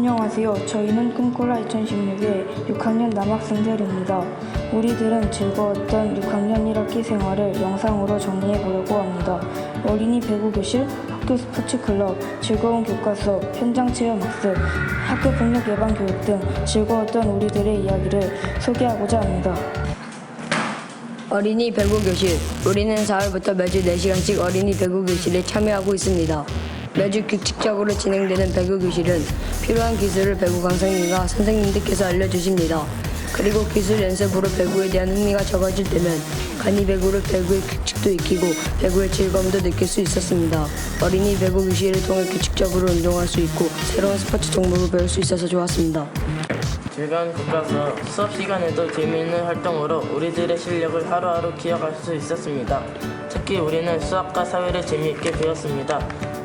안녕하세요. 저희는 꿈꾸라 2016의 6학년 남학생들입니다. 우리들은 즐거웠던 6학년 1학기 생활을 영상으로 정리해 보려고 합니다. 어린이 배구 교실, 학교 스포츠 클럽, 즐거운 교과 수업, 현장 체험 학습, 학교 폭력 예방 교육 등 즐거웠던 우리들의 이야기를 소개하고자 합니다. 어린이 배구 교실. 우리는 4월부터 매주 4시간씩 어린이 배구 교실에 참여하고 있습니다. 매주 규칙적으로 진행되는 배구 교실은 필요한 기술을 배구 강사님과 선생님들께서 알려주십니다. 그리고 기술 연습으로 배구에 대한 흥미가 적어질 때면 간이 배구의 규칙도 익히고 배구의 즐거움도 느낄 수 있었습니다. 어린이 배구 교실을 통해 규칙적으로 운동할 수 있고 새로운 스포츠 종목을 배울 수 있어서 좋았습니다. 즐거운 교과서, 수업 시간에도 재미있는 활동으로 우리들의 실력을 하루하루 키워갈 수 있었습니다. 특히 우리는 수학과 사회를 재미있게 배웠습니다.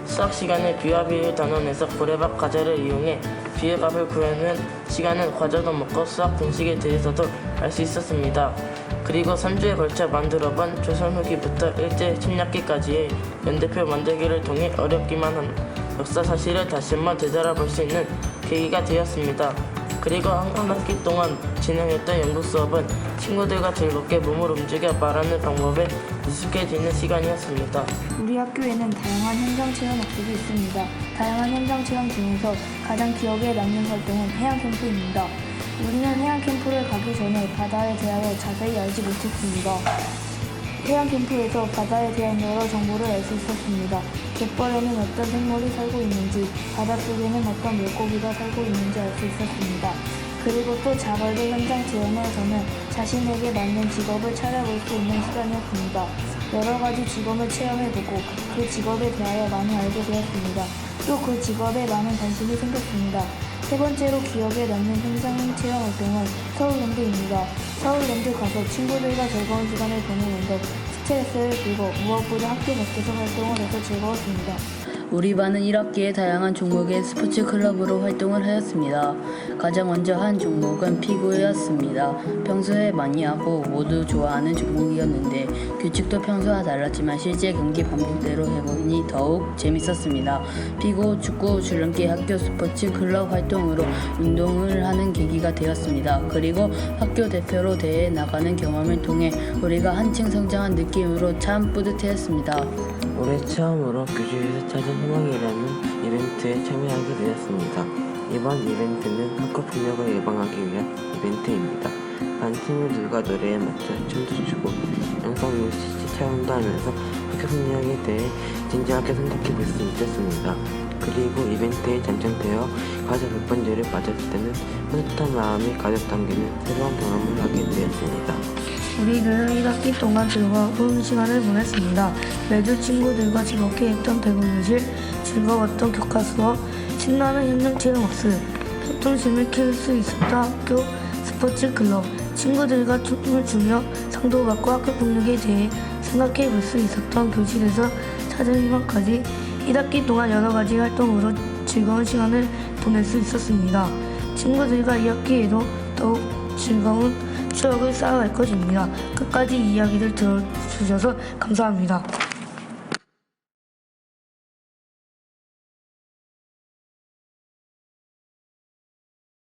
수학 시간에 비와 비의 단원에서 고래밥 과자를 이용해 비의 값을 구하는 시간은 과자도 먹고 수학 공식에 대해서도 알 수 있었습니다. 그리고 3주에 걸쳐 만들어본 조선 후기부터 일제 침략기까지의 연대표 만들기를 통해 어렵기만 한 역사 사실을 다시 한번 되돌아볼 수 있는 계기가 되었습니다. 그리고 한 학기 동안 진행했던 연구 수업은 친구들과 즐겁게 몸을 움직여 말하는 방법에 익숙해지는 시간이었습니다. 우리 학교에는 다양한 현장 체험 학습이 있습니다. 다양한 현장 체험 중에서 가장 기억에 남는 활동은 해양 캠프입니다. 우리는 해양 캠프를 가기 전에 바다에 대하여 자세히 알지 못했습니다. 해양 캠프에서 바다에 대한 여러 정보를 알 수 있었습니다. 갯벌에는 어떤 생물이 살고 있는지, 바닷속에는 어떤 물고기가 살고 있는지 알 수 있었습니다. 그리고 또 자벌도 현장 체험에서는 자신에게 맞는 직업을 찾아볼 수 있는 시간이었습니다. 여러 가지 직업을 체험해보고 그 직업에 대하여 많이 알게 되었습니다. 또 그 직업에 많은 관심이 생겼습니다. 세 번째로 기억에 남는 현장 체험 활동은 서울랜드입니다. 서울랜드 가서 친구들과 즐거운 시간을 보내면서 스트레스를 풀고 무엇보다 학교 밖에서 활동을 해서 즐거웠습니다. 우리 반은 1학기에 다양한 종목의 스포츠 클럽으로 활동을 하였습니다. 가장 먼저 한 종목은 피구였습니다. 평소에 많이 하고 모두 좋아하는 종목이었는데 규칙도 평소와 달랐지만 실제 경기 방법대로 해보니 더욱 재밌었습니다. 피구, 축구, 줄넘기 학교 스포츠 클럽 활동으로 운동을 하는 계기가 되었습니다. 그리고 학교 대표로 대회에 나가는 경험을 통해 우리가 한층 성장한 느낌으로 참 뿌듯했습니다. 올해 처음으로 교실에서 찾은 희망이라는 이벤트에 참여하게 되었습니다. 이번 이벤트는 학교 폭력을 예방하기 위한 이벤트입니다. 반 친구들과 노래에 맞춰 춤도 추고 영상 뮤지컬 체험도 하면서 학교 폭력에 대해 진지하게 생각해 볼 수 있었습니다. 그리고 이벤트에 장착되어 과자 100번째를 맞았을 때는 뿌듯한 마음이 가득 담기는 새로운 경험을 하게 되었습니다. 우리들은 1학기 동안 즐거운 시간을 보냈습니다. 매주 친구들과 즐겁게 했던 배구 교실, 즐거웠던 교과 수업, 신나는 현장 체험 학습, 협동심을 키울 수 있었던 학교 스포츠 클럽, 친구들과 춤을 추며 상도 받고 학교 폭력에 대해 생각해 볼 수 있었던 교실에서 찾은 희망까지 1학기 동안 여러 가지 활동으로 즐거운 시간을 보낼 수 있었습니다. 친구들과 2학기에도 더욱 즐거운 추억을 쌓아갈 것입니다. 끝까지 이야기를 들어주셔서 감사합니다.